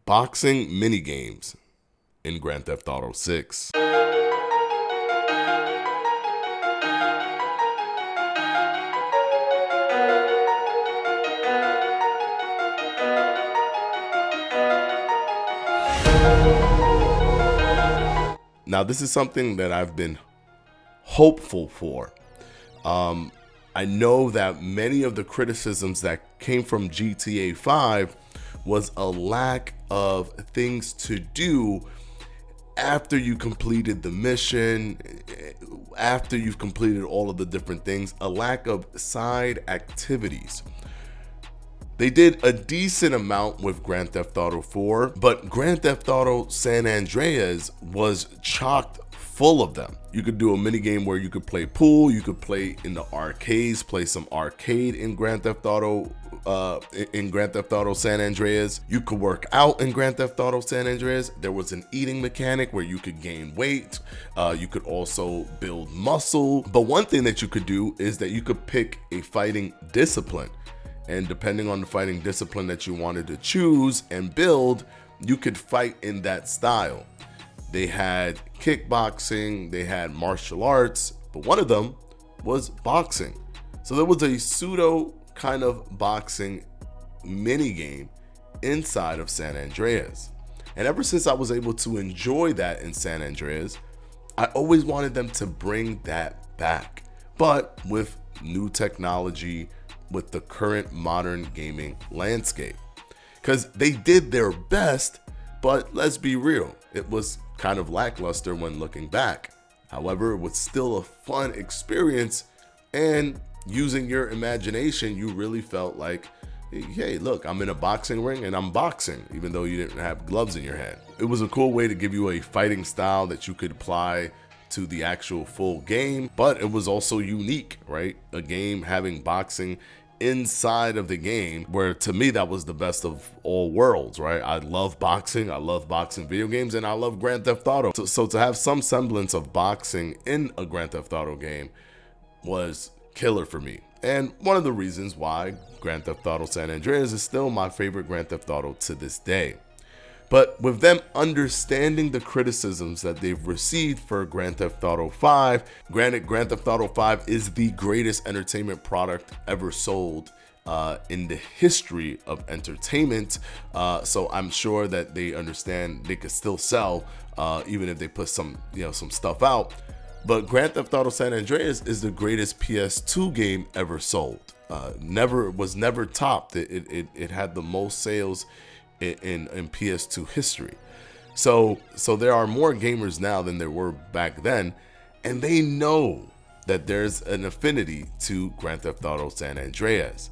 boxing minigames in Grand Theft Auto 6. Now, this is something that I've been hopeful for. I know that many of the criticisms that came from GTA 5 was a lack of things to do after you completed the mission, after you've completed all of the different things, a lack of side activities. They did a decent amount with Grand Theft Auto 4, but Grand Theft Auto San Andreas was chocked full of them. You could do a mini game where you could play pool, you could play in the arcades, play some arcade in Grand Theft Auto San Andreas. You could work out in Grand Theft Auto San Andreas. There was an eating mechanic where you could gain weight. You could also build muscle. But one thing that you could do is that you could pick a fighting discipline. And depending on the fighting discipline that you wanted to choose and build, you could fight in that style. They had kickboxing, they had martial arts, but one of them was boxing. So there was a pseudo kind of boxing mini game inside of San Andreas. And ever since I was able to enjoy that in San Andreas, I always wanted them to bring that back. But with new technology, with the current modern gaming landscape. Because they did their best, but let's be real, it was kind of lackluster when looking back. However, it was still a fun experience, and using your imagination, you really felt like, hey, look, I'm in a boxing ring and I'm boxing, even though you didn't have gloves in your hand. It was a cool way to give you a fighting style that you could apply to the actual full game, but it was also unique, right? A game having boxing inside of the game, where to me that was the best of all worlds, right? I love boxing video games, and I love Grand Theft Auto. So to have some semblance of boxing in a Grand Theft Auto game was killer for me. And one of the reasons why Grand Theft Auto San Andreas is still my favorite Grand Theft Auto to this day. But with them understanding the criticisms that they've received for Grand Theft Auto 5, granted, Grand Theft Auto 5 is the greatest entertainment product ever sold in the history of entertainment. So I'm sure that they understand they could still sell even if they put some stuff out. But Grand Theft Auto San Andreas is the greatest PS2 game ever sold. Was never topped. It had the most sales in PS2 history. So there are more gamers now than there were back then, and they know that there's an affinity to Grand Theft Auto San Andreas.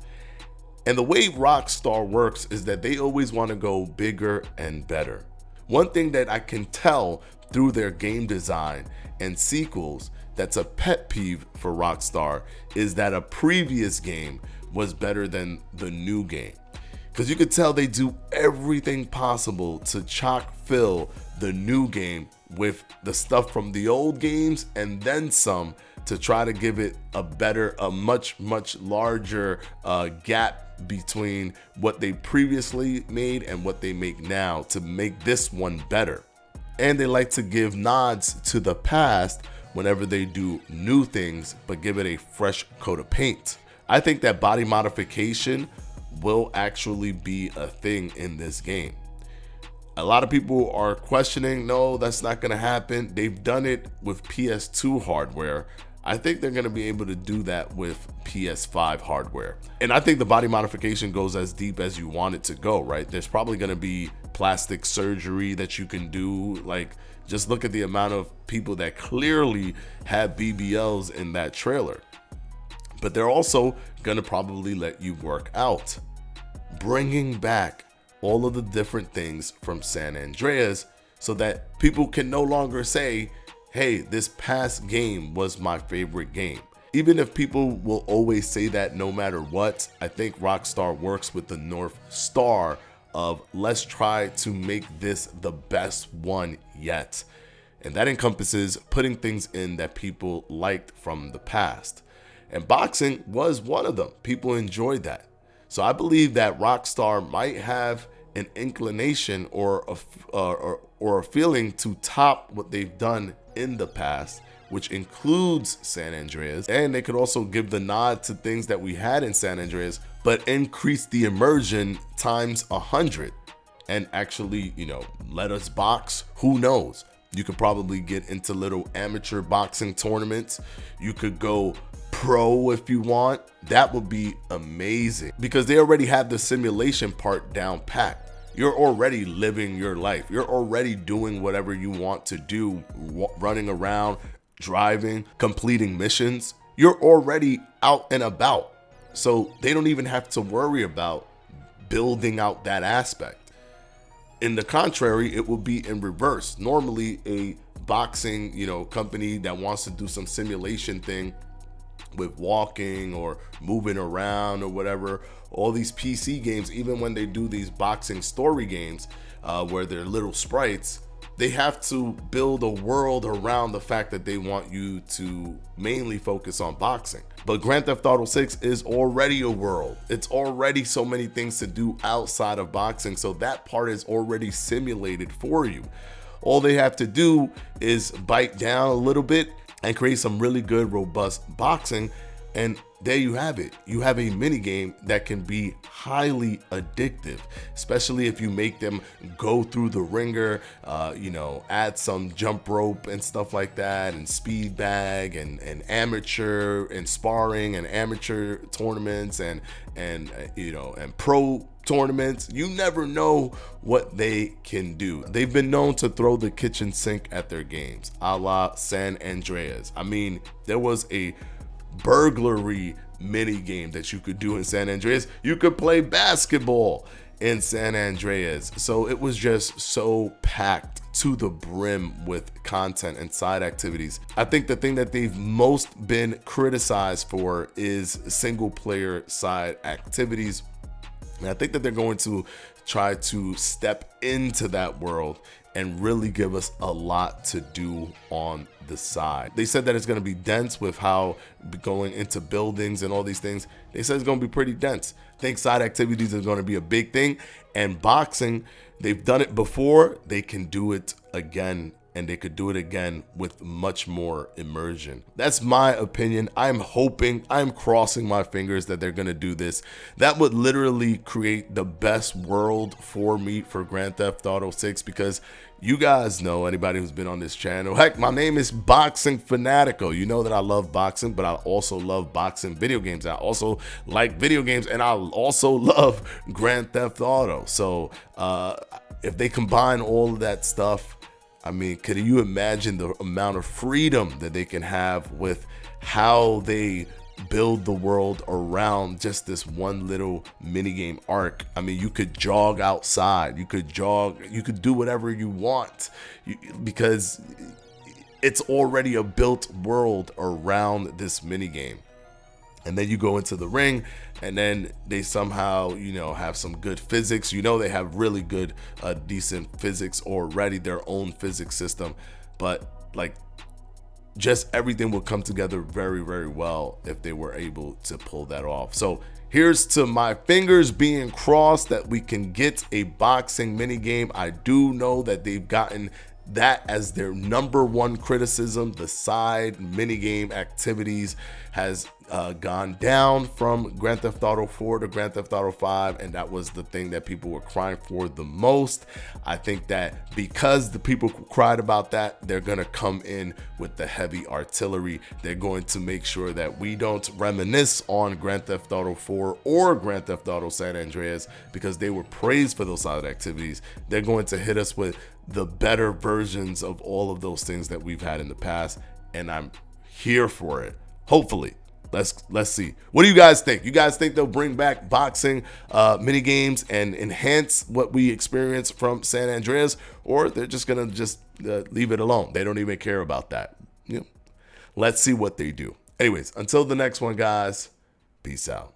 And the way Rockstar works is that they always want to go bigger and better. One thing that I can tell through their game design and sequels that's a pet peeve for Rockstar is that a previous game was better than the new game. Because you could tell they do everything possible to chock fill the new game with the stuff from the old games and then some, to try to give it a much larger gap between what they previously made and what they make now to make this one better. And they like to give nods to the past whenever they do new things, but give it a fresh coat of paint. I think that body modification will actually be a thing in this game. A lot of people are questioning, no, that's not going to happen. They've done it with PS2 hardware. I think they're going to be able to do that with PS5 hardware. And I think the body modification goes as deep as you want it to go, right? There's probably going to be plastic surgery that you can do. Like, just look at the amount of people that clearly have BBLs in that trailer. But they're also going to probably let you work out, bringing back all of the different things from San Andreas so that people can no longer say, hey, this past game was my favorite game. Even if people will always say that no matter what, I think Rockstar works with the North Star of let's try to make this the best one yet. And that encompasses putting things in that people liked from the past. And boxing was one of them. People enjoyed that. So I believe that Rockstar might have an inclination or or a feeling to top what they've done in the past, which includes San Andreas. And they could also give the nod to things that we had in San Andreas, but increase the immersion times 100 and actually, you know, let us box. Who knows? You could probably get into little amateur boxing tournaments. You could go pro if you want. That would be amazing because they already have the simulation part down pat. You're already living your life. You're already doing whatever you want to do, running around, driving, completing missions. You're already out and about. So they don't even have to worry about building out that aspect. In the contrary, it will be in reverse. Normally a boxing, you know, company that wants to do some simulation thing with walking or moving around or whatever, all these PC games, even when they do these boxing story games where they're little sprites, they have to build a world around the fact that they want you to mainly focus on boxing. But Grand Theft Auto 6 is already a world. It's already so many things to do outside of boxing, so that part is already simulated for you. All they have to do is bite down a little bit and create some really good, robust boxing, and there you have it. You have a mini game that can be highly addictive, especially if you make them go through the ringer, you know, add some jump rope and stuff like that, and speed bag and amateur and sparring and amateur tournaments and you know, and pro tournaments. You never know what they can do. They've been known to throw the kitchen sink at their games, a la San Andreas. I mean, there was a burglary mini game that you could do in San Andreas. You could play basketball in San Andreas. So it was just so packed to the brim with content and side activities. I think the thing that they've most been criticized for is single player side activities. And I think that they're going to try to step into that world and really give us a lot to do on the side. They said that it's going to be dense with how going into buildings and all these things. They said it's going to be pretty dense. I think side activities is going to be a big thing. And boxing, they've done it before. They can do it again, and they could do it again with much more immersion. That's my opinion. I'm hoping, I'm crossing my fingers that they're gonna do this. That would literally create the best world for me for Grand Theft Auto 6, because you guys know, anybody who's been on this channel, heck, my name is Boxing Fanatico. You know that I love boxing, but I also love boxing video games. I also like video games, and I also love Grand Theft Auto. So if they combine all of that stuff, I mean, could you imagine the amount of freedom that they can have with how they build the world around just this one little minigame arc? I mean, you could jog outside, you could jog, you could do whatever you want, because it's already a built world around this minigame. And then you go into the ring, and then they somehow, you know, have some good physics. You know, they have really good, decent physics already, their own physics system. But like, just everything will come together very, very well if they were able to pull that off. So here's to my fingers being crossed that we can get a boxing mini game. I do know that they've gotten that as their #1 criticism. The side minigame activities has gone down from Grand Theft Auto 4 to Grand Theft Auto 5, and that was the thing that people were crying for the most. I think that because the people cried about that, they're gonna come in with the heavy artillery. They're going to make sure that we don't reminisce on Grand Theft Auto 4 or Grand Theft Auto San Andreas, because they were praised for those side activities. They're going to hit us with the better versions of all of those things that we've had in the past, and I'm here for it. Hopefully. Let's see. What do you guys think? You guys think they'll bring back boxing mini games and enhance what we experienced from San Andreas, or they're just gonna leave it alone? They don't even care about that. You know, let's see what they do. Anyways, until the next one, guys, peace out.